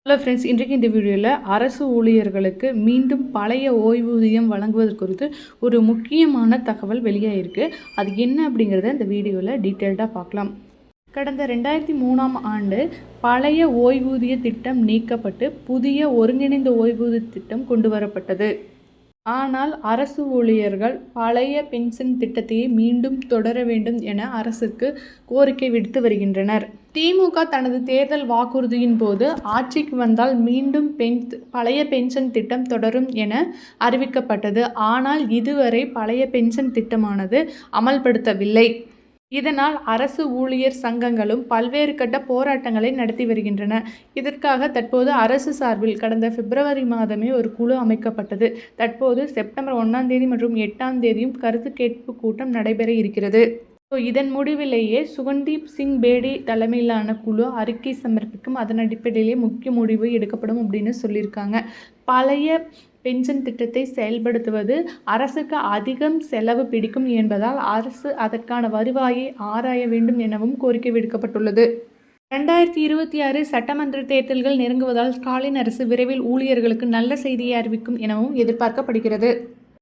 Hello friends, இன்றைக்கு இந்த வீடியோவில் அரசு ஊழியர்களுக்கு மீண்டும் பழைய ஓய்வூதியம் வழங்குவது குறித்து ஒரு முக்கியமான தகவல் வெளியாகிருக்கு. அது என்ன அப்படிங்கிறத இந்த வீடியோவில் டீட்டெயில்டாக பார்க்கலாம். கடந்த 2003ஆம் ஆண்டு பழைய ஓய்வூதிய திட்டம் நீக்கப்பட்டு புதிய ஒருங்கிணைந்த ஓய்வூதிய திட்டம் கொண்டு வரப்பட்டது. ஆனால் அரசு ஊழியர்கள் பழைய பென்ஷன் திட்டத்தையே மீண்டும் தொடர வேண்டும் என அரசுக்கு கோரிக்கை விடுத்து வருகின்றனர். திமுக தனது தேர்தல் வாக்குறுதியின் போது ஆட்சிக்கு வந்தால் மீண்டும் பழைய பென்ஷன் திட்டம் தொடரும் என அறிவிக்கப்பட்டது. ஆனால் இதுவரை பழைய பென்ஷன் திட்டமானது அமல்படுத்தவில்லை. இதனால் அரசு ஊழியர் சங்கங்களும் பல்வேறு கட்ட போராட்டங்களை நடத்தி வருகின்றன. இதற்காக தற்போது அரசு சார்பில் கடந்த பிப்ரவரி மாதமே ஒரு குழு அமைக்கப்பட்டது. தற்போது செப்டம்பர் 1ஆம் தேதி மற்றும் 8ஆம் தேதியும் கருத்து கேட்பு கூட்டம் நடைபெற இருக்கிறது. இதன் முடிவிலேயே சுகன்தீப் சிங் பேடி தலைமையிலான குழு அறிக்கை சமர்ப்பிக்கும். அதன் அடிப்படையிலே முக்கிய முடிவு எடுக்கப்படும் அப்படின்னு சொல்லியிருக்காங்க. பழைய பென்ஷன் திட்டத்தை செயல்படுத்துவது அரசுக்கு அதிகம் செலவு பிடிக்கும் என்பதால் அரசு அதற்கான வருவாயை ஆராய வேண்டும் எனவும் கோரிக்கை விடுக்கப்பட்டுள்ளது. 2026 சட்டமன்ற தேர்தல்கள் நெருங்குவதால் ஸ்டாலின் அரசு விரைவில் ஊழியர்களுக்கு நல்ல செய்தியை அறிவிக்கும் எனவும் எதிர்பார்க்கப்படுகிறது.